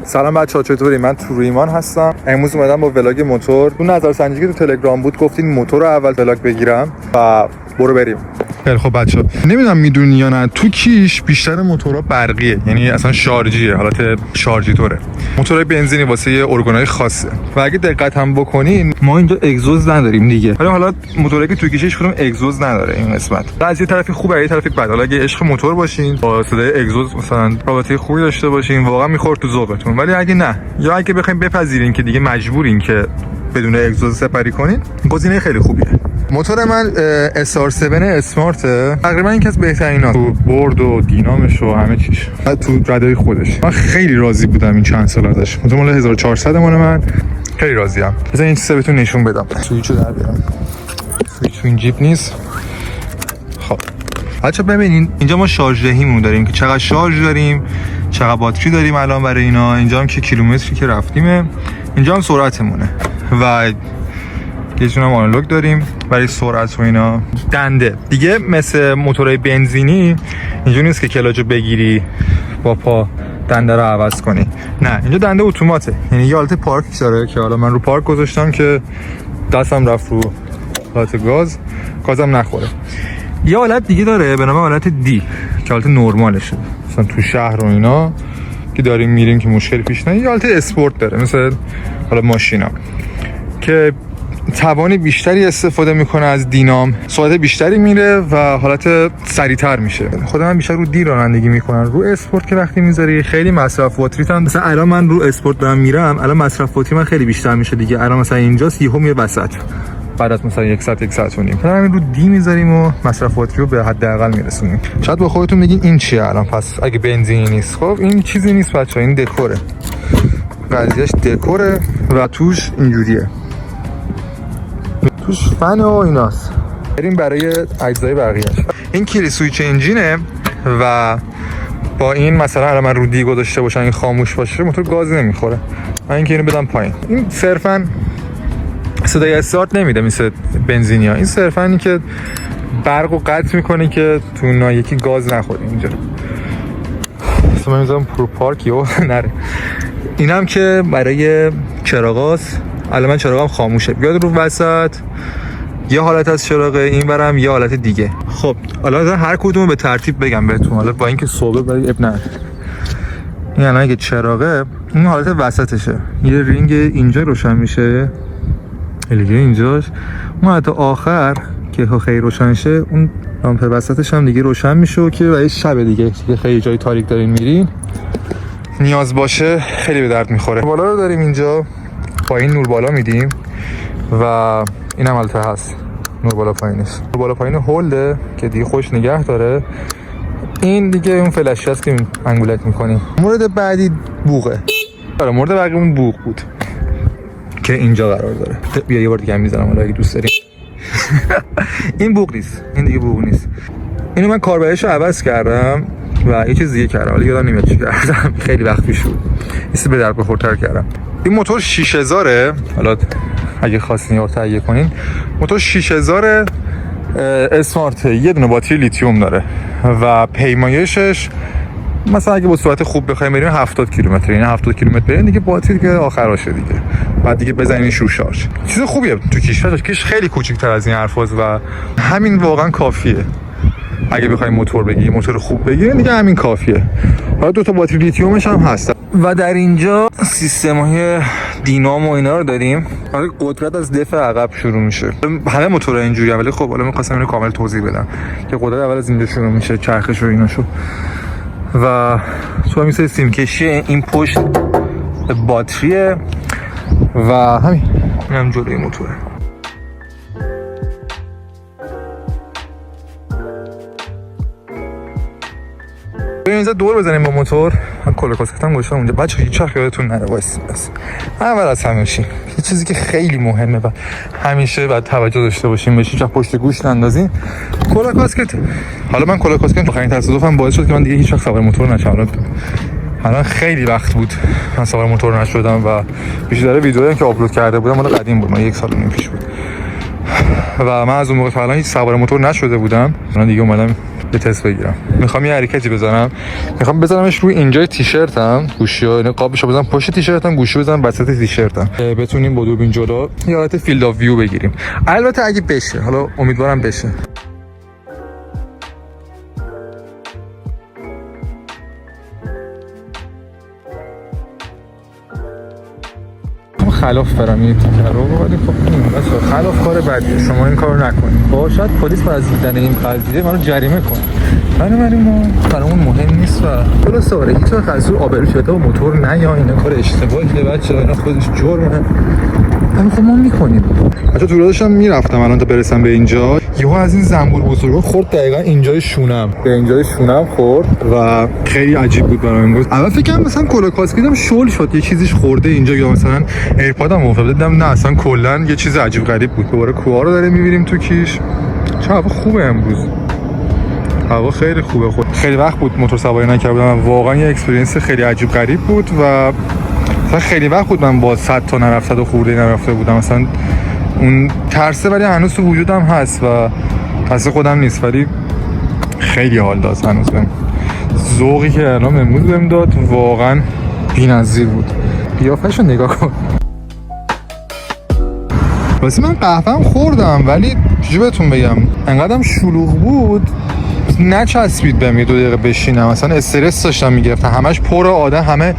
سلام بچه‌ها، چطوری؟ من توریمان هستم. امروز اومدم با ولاگ موتور. تو نظرسنجی که تو تلگرام بود گفتین موتور رو اول ولاگ بگیرم و برو بریم. خیلی خب بچه‌ها، نمیدونم میدونی یا نه، تو کیش بیشتر موتورها برقیه، یعنی اصلا شارژیه، حالت شارژیتوره. موتورهای بنزینی واسه یه ارگانای خاصه و اگه دقت هم بکنین ما اینجا اگزوز نداریم دیگه. حالا موتوری که تو کیش هیچ کدوم اگزوز نداره. این قسمت از یه طرفی خوبه، از یه طرفی بد. حالا اگه عشق موتور باشین با صدای اگزوز مثلا رابطه خوبی داشته باشین واقعا میخورد تو ذوقتون، ولی اگه نه، یا اگه بخواید بپذیرین که دیگه مجبورین که بدون اگزوز سپری کنین، گزینه خیلی خوبیه. موتور من SR7 اسمارت، تقریبا یکی از بهتریناست تو برد و دینامش و همه چیش، تو ردای خودش. من خیلی راضی بودم این چند سال ازش. موتور مال 1400 مال من، خیلی راضیم. بذار این چیزا بهتون نشون بدم. سوئیچو در بیارم. سوئیچ این جیپ نیست. خب بچا ببینین اینجا ما شارژ دهیمون داریم که چقدر شارژ داریم، چقدر باتری داریم الان برای اینا. اینجا هم که کیلومتری که رفتیمه، اینجا هم سرعتمونه و یه جون هم آنالوگ داریم برای سرعت و اینا. دنده دیگه مثل موتورهای بنزینی اینجوری نیست که کلاجو بگیری با پا دنده رو عوض کنی، نه اینجا دنده اتوماته، یعنی یه حالت پارک داره که حالا من رو پارک گذاشتم که دستم رفت رو حالت گازم نخوره. یه حالت دیگه داره به نام حالت دی که حالت نرمالشه، مثلا تو شهر و اینا که داریم میریم که مشکلی پیش نیاد. یه حالت اسپورت داره مثل حالا ماشینا که توان بیشتری استفاده میکنه از دینام، سرعت بیشتری میره و حالت سریعتر میشه. خود من بیشتر رو دی رانندگی میکنم. رو اسپورت که وقتی میذاری خیلی مصرف باتریت هم، مثلا الان من رو اسپورت دارم میرم، الان مصرف باتری من خیلی بیشتر میشه دیگه. الان مثلا اینجاست یهو میره وسط بعد از مثلا 1 ساعت و نیم. همین رو دی میذاریم و مصرف باتری رو به حداقل میرسونیم. شاید با خودتون بگین این چیه الان، پس اگه بنزینی نیست؟ خب این چیزی نیست بچه‌ها، این دکوره. قضیهش دکوره و توش اینجوریه، توش فن و ایناست. بریم برای اجزای بقیه‌اش. این کلی سویچ انجینه و با این مثلا الان من رو دی گذاشته باشم این خاموش باشه موتور گاز نمیخوره. من اینکه اینو بدم پایین، این صرفاً صدای استارت نمیده مثل بنزینیا. این صرفاً این که برقو قطع میکنه که تو یکی گاز نخوره. اینجا مثلا من میذارم پرو پارک و نره. اینم که برای چراغاست. الان من چراغم خاموشه، بیاد رو وسط یه حالت از چراغه، این برم یه حالت دیگه. خب حالا هر کدومو به ترتیب بگم بهتون، حالا با اینکه صبح برای اب نه. این الان که چراغه، این حالت وسطشه، یه رینگ اینجا روشن میشه، دیگه اینجاش، اون حالت آخر که خیلی روشن شه، اون لامپ وسطش هم دیگه روشن میشه که برای شب دیگه که خیلی جای تاریک دارین میرین نیاز باشه خیلی به درد میخوره. بالا رو داریم اینجا، با این نور بالا میدیم و این هم البته هست نور بالا پایینش. نور بالا پایین هولده که دیگه خوش نگه داره. این دیگه اون فلش هست که انگولک میکنیم. مورد بعدی بوغه. آره مورد بعدی اون بوغ بود که اینجا قرار داره. بیا یه بار دیگه هم میذارم حالا اگه دوست داری. این بوغ نیست، این دیگه بوغ نیست. اینو من کاربرش رو عوض کردم و یه چیز دیگه کردم، ولی یادم نمیاد چی کردم. خیلی وقت پیش بود. ایست به درد بخورتر کردم. این موتور 6000، حالا اگه خواستین یا تهیه کنین، موتور 6000 اسمارت، یه دونه باتری لیتیوم داره و پیمایشش مثلا اگه با سرعت خوب بخوایم بریم 70 کیلومتر، یعنی 70 کیلومتر بریم دیگه باتری که آخراشه دیگه، بعد دیگه بزنین شور شارژ. چیز خوبیه تو کیش خیلی کوچیک‌تر از این حرفاست و همین واقعا کافیه. اگه بخوایم موتور بگیریم، موتور خوب بگیریم دیگه همین کافیه. حالا دو تا باتری لیتیومش هم هست و در اینجا سیستم‌های دینام و اینا رو داریم. قدرت از دفع عقب شروع میشه. همه موتورها اینجوریه، ولی خب حالا می‌خواستم اینو کامل توضیح بدم که قدرت اول از اینجا شروع میشه، چرخش و ایناشو، و تو میشه سیم کشی این پشت باتریه و همین هم جلوی موتوره. اینجا دور بزنیم با موتور. من کلا کاسکتم گوشم اونجا. بچه‌ها هیچ وقت یادتون نره وایسین. بس اول از همه چی یه چیزی که خیلی مهمه و همیشه باید توجه داشته باشیم بهش، هیچ وقت پشت گوش نندازین. کلا کاسکت. حالا من کلا کاسکت آخرین تصادفم باعث شد که من دیگه هیچ وقت سوار موتور نشم. الان خیلی وقت بود من سوار موتور نشدم و بیشتر ویدیوهایی که آپلود کرده بودم مال قدیم بود، من 1 سال و نیم پیش بود و من از اون موقع تا الان هیچ سوار موتور نشده بودم. من دیگه اومدم یه تست بگیرم. میخوام یه حرکتی بزنم، میخوام بزنمش روی اینجای تیشرتم، گوشی‌ها، یعنی قابشو بزنم پشت تیشرتم، گوشی بزنم وسط تیشرتم، بتونیم با دوربین جلو یه حالت فیلد آف ویو بگیریم. البته اگه بشه، حالا امیدوارم بشه. خلاف برم یه تیکه رو، ولی خب این بس خلاف کار بدیه، شما این کارو نکنید. شاید پلیس بعد از دیدن این قضیه منو جریمه کنه، بنابراین ما برامون مهم نیست و خلاص آره هیچ وقت از اون آبرو شده و موتور نیا، اینا کار اشتباهیه بچه‌ها، اینا خودش جرمه. اما خب ما میکنیم. حتی تو داشتم میرفتم الان تا برسم به اینجا، یهو از این زنبور بزرگا خورد دقیقاً اینجای شونم، به اینجای شونم خورد و خیلی عجیب بود برام امروز. اول فکر کردم مثلا کلا کاسکیدم شل شد، یه چیزیش خورده اینجا، یا مثلا ایرپادم افتاد، دیدم نه اصلا کلا یه چیز عجیب غریب بود. دوباره کوها رو داریم میبینیم تو کیش. چه هوا خوبه امروز، هوا خیلی خوبه. خیلی وقت بود موتور سواری نکردم، واقعا یه اکسپریانس خیلی عجیب غریب بود و مثلا خیلی وقت بود من با 100 تا نرفته و خورده نرفته بودم. مثلا اون ترسه ولی هنوز تو وجودم هست و ترس خودم نیست، ولی خیلی حال داد هنوز بهم. ذوقی که الان امروز بهم داد واقعا بی‌نظیر بود. قیافه‌شو نگاه کن. واسه من قهوه‌ام خوردم ولی چجوری بهتون بگم، انقدرم شلوغ بود نچسبید بهم یه 2 دقیقه بشینم. مثلا استرس داشتم میگرفتم، همش پر آدم، همه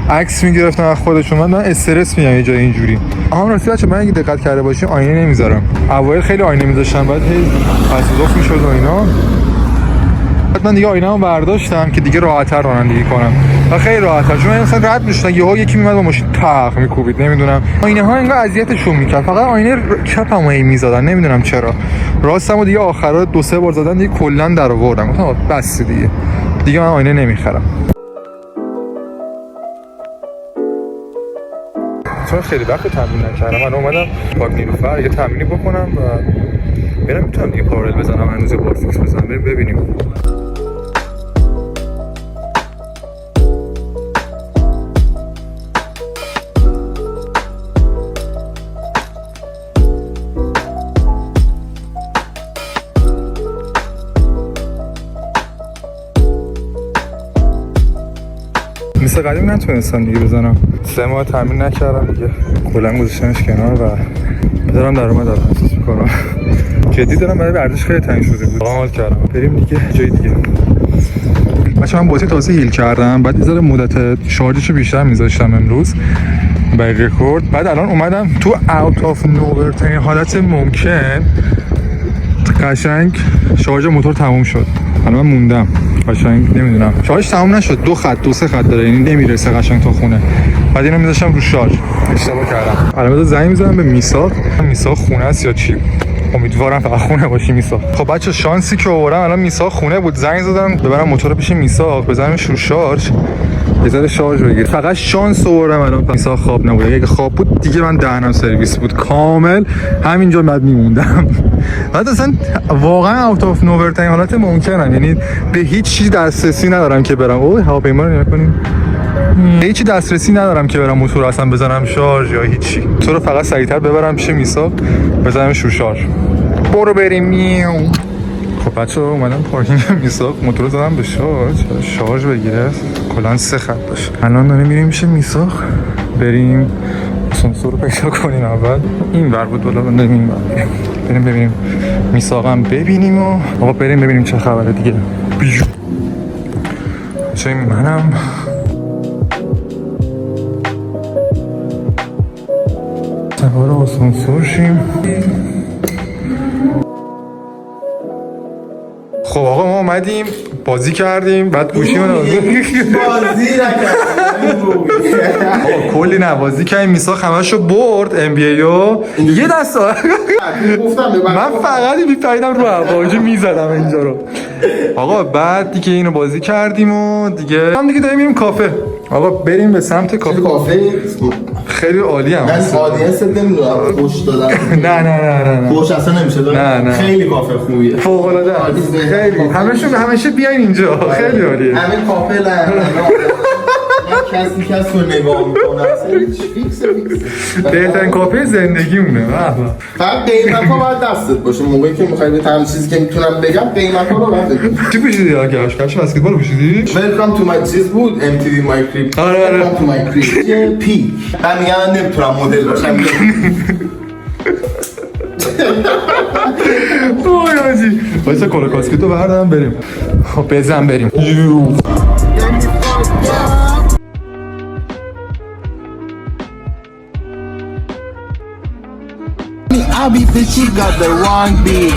عکس میگرفتن از خودشون. من استرس میگم یه جای اینجوری. راستی بچه‌ها من اگه دقت کرده باشین آینه نمیذارم. اوایل خیلی آینه میذاشتم، بعد هی تصادف میشد و اینا. بعد من دیگه آینه‌مو برداشتم که دیگه راحت‌تر رانندگی کنم و خیلی راحت‌تر. چون مثلا رد میشدن یهو یکی میومد با ماشین تاق میکوبید، نمیدونم آینه‌ها انگار اذیتشون میکرد. فقط آینه چپمو میزدن، نمیدونم چرا. راستمو دیگه آخرا 2-3 بار زدن دیگه کلا در آوردم. گفتم بس دیگه من آینه نمیخرم. چون خیلی وقت تمرین نکردم، من اومدم پاک نیلوفر یه تمرینی بکنم و برم میتونم دیگه پارالل بزنم، هنوز بارفیکس بزنم، بریم ببینیم. مثل قدیم نتونستم دیگه بزنم، 3 ماه تمرین نکردم دیگه، کلا گذاشتمش کنار و دارم در اومد الان احساس میکنم. جدی دارم برای ورزش خیلی تنگ شده بود، واقعا حال کردم. بریم دیگه جای دیگه. بچه‌ها من باتری تازه هیل کردم، بعد یه ذره مدت شارژشو بیشتر میذاشتم امروز برای رکورد. بعد الان اومدم تو اوت آف نوور ترین حالت ممکن، قشنگ شارژ موتور تموم شد. الان من موندم قشنگ، نمیدونم شارژ تموم نشد، 2-3 خط داره، یعنی نمیرسه قشنگ تا خونه. بعد اینو میذاشتم رو شارژ، اشتباه کردم. الان زنگ میزنم به میساق خونه است یا چی، امیدوارم فقط خونه باشی میساق. خب بچه شانسی که آوردم الان میساق خونه بود، زنگ زدم ببرم موتور پیش میساق بزنمش رو شارژ، بذاره شارژ بگیر. فقط شانس آوردم الان میساق خواب نبود، اگه خواب بود دیگه من دهنم سرویس بود کامل، همینجا بعد میموندم. بعد اصلا واقعا اوت آف نوور ترین حالت ممکنم، یعنی به هیچ چیز دسترسی ندارم که برم هواپیما رو نگاه کنیم، هیچی دسترسی ندارم که برم موتور اصلا بزنم شارژ یا هیچی. تو رو فقط سریعتر ببرم پیش میساق بزنمش رو شارژ. برو بریم. میو. خب بچه اومدم پارکینگ میساق، موتور رو زدم به شارژ بگیره، کلا 3 خط داشت. الان داریم میریم پیش میساق، بریم آسانسور رو پیدا کنیم. اول این ور بود بالا، بریم این ور، بریم ببینیم میساقم ببینیم و آقا بریم ببینیم چه خبره دیگه. بیو چه منم سوار آسانسور شیم. خب آقا ما اومدیم بازی کردیم، بعد گوشی من بازی نکردیم، کلی نوازی کردیم. میساق همشو برد ام بی ای و یه دست من فقط میپریدم رو هواجو میزدم اینجا رو. آقا بعد دیگه اینو بازی کردیم و دیگه هم دیگه داریم میریم کافه. آقا بریم به سمت کافه. خیلی عالی هم من آدینس نمیدونم خوش دادم. نه خوش اصلا نمیشه. نه خیلی کافه خوبیه، فوق العاده است. خیلی همیشه بیاین اینجا، خیلی عالیه. همین کافه کسی رو نگاه میکنه اصلا هیچ فیکسه. بهترین کافه زندگیمونه. فقط قیمت ها باید دستت باشه موقعی که میخوای به تمام چیزی که میتونم بگم قیمت ها رو باید بگم. چی پوشیدی آگه؟ کفش بسکتبال پوشیدی؟ Welcome to my چیز بود MTV My Crib. آره. Welcome to my crib. پیک. من میگم نمیتونم مدل باشم. اوه یاجی وایسا کلا کاسکتو بردارم بریم. خب بزن بریم. I beat the she got the wrong beat.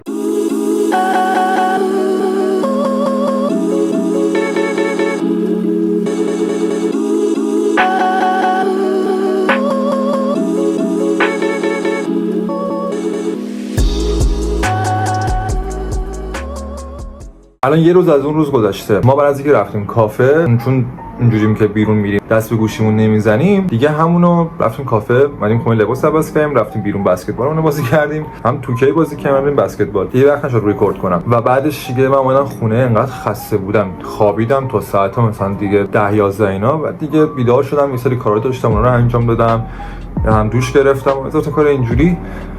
الان یه روز از اون روز گذشته. ما بعد از اینکه رفتیم کافه، چون اینجوریم که بیرون میریم دست به گوشیمون نمیزنیم دیگه، همونو رفتیم کافه، اومدیم خونه لباس عوض کردیم، رفتیم بیرون بسکتبال بازی کردیم، هم توکی بازی کردیم، هم بسکتبال. یه وقت نشد ریکورد کنم و بعدش دیگه من اومدم خونه، انقدر خسته بودم خوابیدم تا ساعت مثلا دیگه 10 11 اینا و دیگه بیدار شدم، یه سری کارا داشتم اونا رو انجام دادم، هم دوش گرفتم و تا کار اینجوری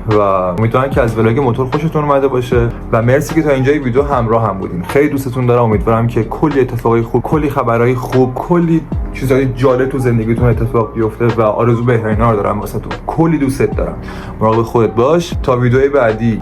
و امیدوارم که از ولاگ موتور خوشتون اومده باشه و مرسی که تا اینجای ویدیو همراه هم بودین. خیلی دوستتون دارم. امیدوارم که کلی اتفاقای خوب، کلی خبرای خوب، کلی چیزای جالب تو زندگیتون اتفاق بیفته و آرزو بهترینا رو دارم واسهتون. کلی دوستت دارم. مراقب خودت باش. تا ویدیوی بعدی.